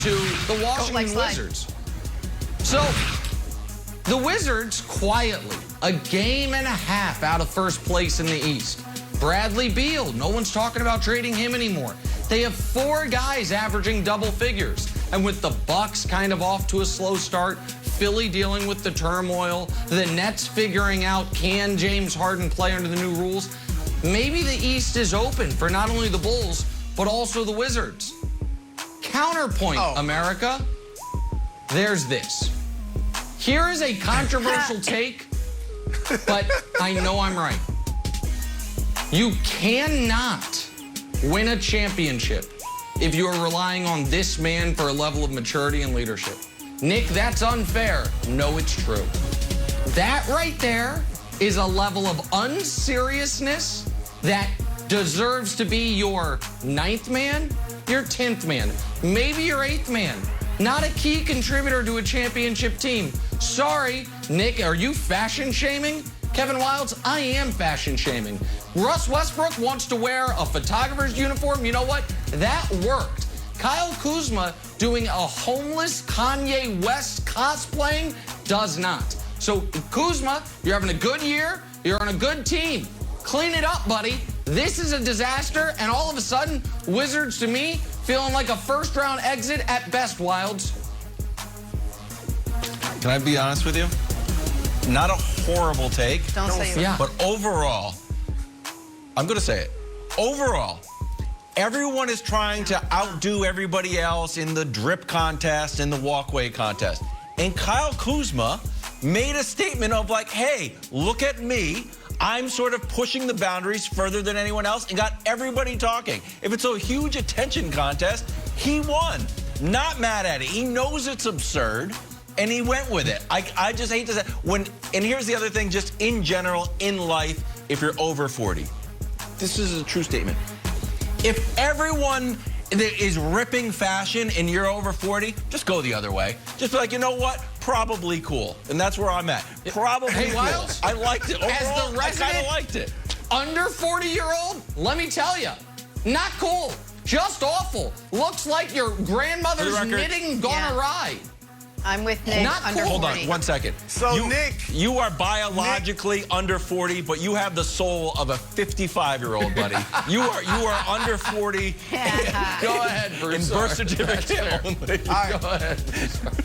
to the Washington Wizards. So the Wizards quietly, a game and a half out of first place in the East. Bradley Beal, no one's talking about trading him anymore. They have 4 guys averaging double figures. And with the Bucks kind of off to a slow start, Philly dealing with the turmoil, the Nets figuring out, can James Harden play under the new rules? Maybe the East is open for not only the Bulls, but also the Wizards. Counterpoint, America, there's this. Here is a controversial take, but I know I'm right. You cannot win a championship if you are relying on this man for a level of maturity and leadership. Nick, that's unfair. No, it's true. That right there is a level of unseriousness that deserves to be your 9th man, your 10th man, maybe your 8th man. Not a key contributor to a championship team. Sorry, Nick, are you fashion shaming? Kevin Wildes, I am fashion shaming. Russ Westbrook wants to wear a photographer's uniform. You know what? That worked. Kyle Kuzma doing a homeless Kanye West cosplaying does not. So Kuzma, you're having a good year. You're on a good team. Clean it up, buddy. This is a disaster, and all of a sudden, Wizards, to me, feeling like a first-round exit at best, Wildes. Can I be honest with you? Not a horrible take. Don't say it. Yeah. But overall, I'm going to say it. Overall, everyone is trying to outdo everybody else in the drip contest and the walkway contest. And Kyle Kuzma made a statement of like, hey, look at me. I'm sort of pushing the boundaries further than anyone else and got everybody talking. If it's a huge attention contest, he won. Not mad at it. He knows it's absurd, and he went with it. I just hate to say, and here's the other thing, just in general, in life, if you're over 40. This is a true statement. If everyone is ripping fashion and you're over 40, just go the other way. Just be like, you know what? Probably cool. And that's where I'm at. Probably cool. Wildes, I liked it. Overall, as the resident I kind of liked it. Under 40-year-old, let me tell you, not cool. Just awful. Looks like your grandmother's knitting gone awry. I'm with Nick. Not under cool. 40. Hold on, 1 second. So, Nick, you are biologically under 40, but you have the soul of a 55-year-old, buddy. You are under 40. Go ahead, Bruce. In birth certificate only. right. Go ahead.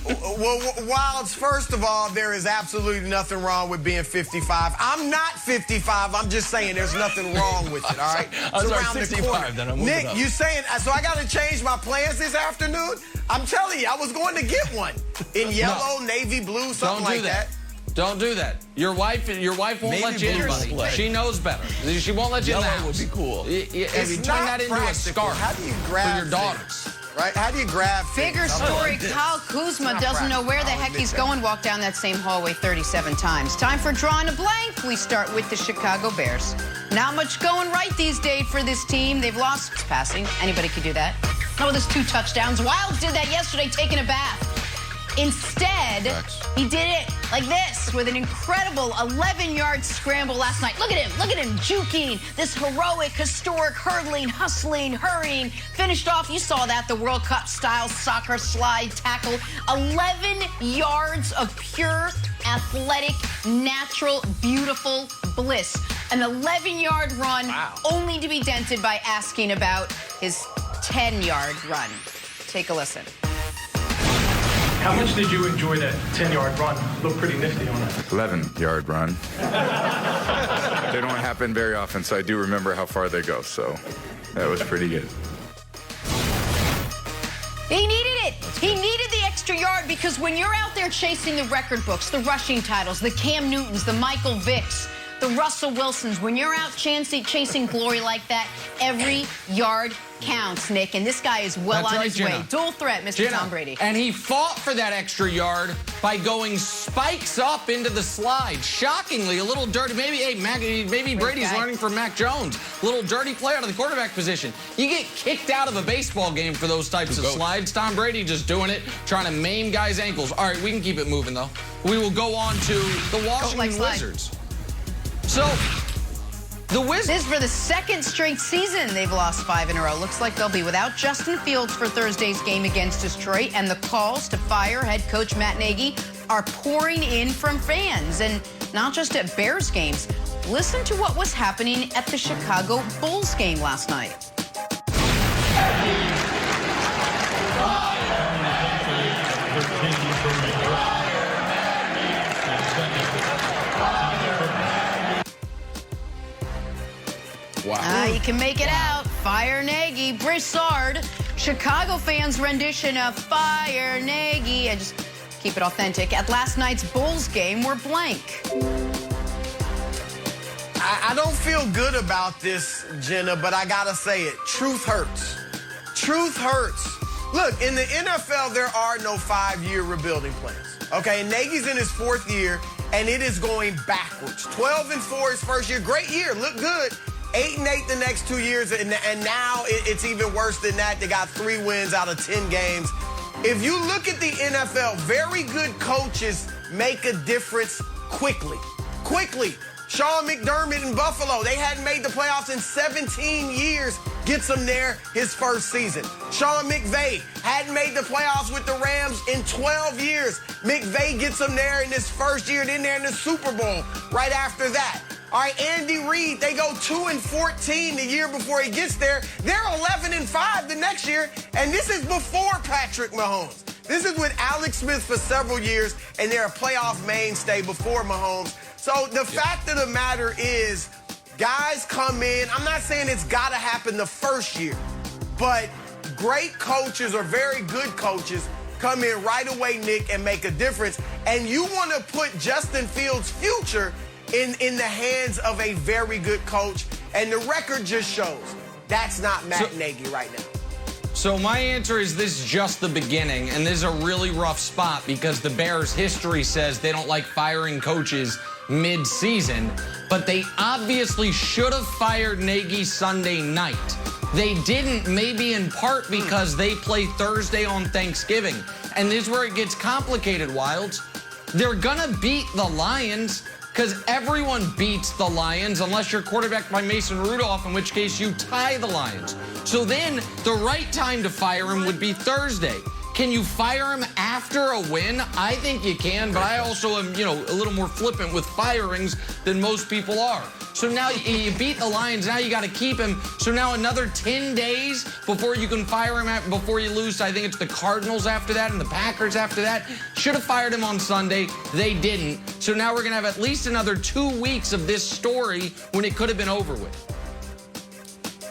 well, Wildes, first of all, there is absolutely nothing wrong with being 55. I'm not 55. I'm just saying there's nothing wrong with it, all right? I'm sorry, 65, then I'm moving Nick, up. you saying, so I got to change my plans this afternoon? I'm telling you, I was going to get one. In yellow, navy blue, something like that. Don't do that. Your wife won't Maybe let you in, blue buddy. display. She knows better. She won't let you in the Yellow house. would be cool. If you It's turn not that into practical. a scarf How do you grab for your daughters. things? Right? How do you grab Bigger things? story, Kyle Kuzma doesn't know where the heck he's going. Walked down that same hallway 37 times. Time for drawing a blank. We start with the Chicago Bears. Not much going right these days for this team. They've lost passing. Anybody could do that. No, there's 2 touchdowns. Wildes did that yesterday, taking a bath. Instead, he did it like this with an incredible 11-yard scramble last night. Look at him juking, this heroic, historic, hurdling, hustling, hurrying. Finished off, you saw that, the World Cup-style soccer slide tackle. 11 yards of pure, athletic, natural, beautiful bliss. An 11-yard run, only to be dented by asking about his 10-yard run. Take a listen. How much did you enjoy that 10-yard run? Looked pretty nifty on it. 11-yard run. They don't happen very often, so I do remember how far they go, so that was pretty good. He needed it. He needed the extra yard because when you're out there chasing the record books, the rushing titles, the Cam Newtons, the Michael Vicks, the Russell Wilsons, when you're out chasing glory like that, every yard counts, Nick. And this guy is well on his way. Dual threat, Mr. Tom Brady. And he fought for that extra yard by going spikes up into the slide. Shockingly, a little dirty. Maybe Brady's learning from Mac Jones. A little dirty play out of the quarterback position. You get kicked out of a baseball game for those types of slides. Tom Brady just doing it, trying to maim guys' ankles. All right, we can keep it moving, though. We will go on to the Washington Wizards. So, The Wizards. This is for the second straight season they've lost 5 in a row. Looks like they'll be without Justin Fields for Thursday's game against Detroit, and the calls to fire head coach Matt Nagy are pouring in from fans, and not just at Bears games. Listen to what was happening at the Chicago Bulls game last night. Wow. You can make it out. Fire Nagy, Broussard. Chicago fans' rendition of Fire Nagy. I just keep it authentic. At last night's Bulls game, we're blank. I don't feel good about this, Jenna, but I gotta say it. Truth hurts. Truth hurts. Look, in the NFL, there are no 5-year rebuilding plans. Okay, and Nagy's in his 4th year, and it is going backwards. 12-4 his first year. Great year. Look good. 8-8 the next 2 years, and now it's even worse than that. They got 3 wins out of 10 games. If you look at the NFL, very good coaches make a difference quickly. Quickly. Sean McDermott in Buffalo, they hadn't made the playoffs in 17 years, gets them there his first season. Sean McVay hadn't made the playoffs with the Rams in 12 years. McVay gets them there in his first year, then they're in the Super Bowl right after that. All right, Andy Reid, they go 2-14 the year before he gets there. They're 11-5 the next year, and this is before Patrick Mahomes. This is with Alex Smith for several years, and they're a playoff mainstay before Mahomes. So the fact of the matter is, guys come in. I'm not saying it's got to happen the first year, but great coaches or very good coaches come in right away, Nick, and make a difference. And you want to put Justin Fields' future in the hands of a very good coach, and the record just shows that's not Matt Nagy right now. So my answer is this is just the beginning, and this is a really rough spot because the Bears' history says they don't like firing coaches mid-season, but they obviously should have fired Nagy Sunday night. They didn't, maybe in part because they play Thursday on Thanksgiving. And this is where it gets complicated, Wilds. They're gonna beat the Lions because everyone beats the Lions unless you're quarterbacked by Mason Rudolph, in which case you tie the Lions. So then the right time to fire him would be Thursday. Can you fire him after a win? I think you can, but I also am, a little more flippant with firings than most people are. So now you beat the Lions, now you got to keep him. So now another 10 days before you can fire him, before you lose. I think it's the Cardinals after that and the Packers after that. Should have fired him on Sunday. They didn't. So now we're going to have at least another 2 weeks of this story when it could have been over with.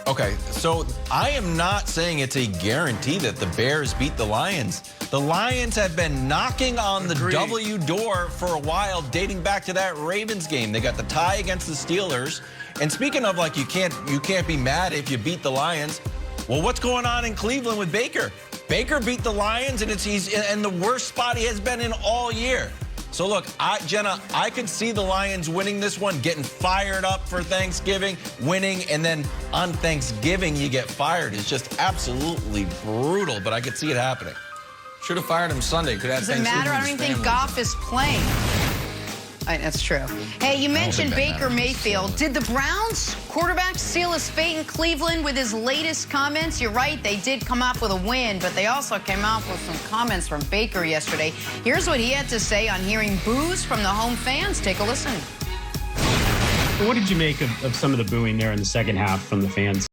Okay, so I am not saying it's a guarantee that the Bears beat the Lions. The Lions have been knocking on the W door for a while, dating back to that Ravens game. They got the tie against the Steelers. And speaking of, like, you can't be mad if you beat the Lions. Well, what's going on in Cleveland with Baker? Baker beat the Lions, and he's in the worst spot he has been in all year. So, look, Jenna, I could see the Lions winning this one, getting fired up for Thanksgiving, winning, and then on Thanksgiving you get fired. It's just absolutely brutal, but I could see it happening. Should have fired him Sunday. Could have Does it matter? I don't even think Goff is playing. That's true. Hey, you mentioned Baker Mayfield. Did the Browns quarterback seal his fate in Cleveland with his latest comments? You're right, they did come up with a win, but they also came out with some comments from Baker yesterday. Here's what he had to say on hearing boos from the home fans. Take a listen. What did you make of some of the booing there in the second half from the fans?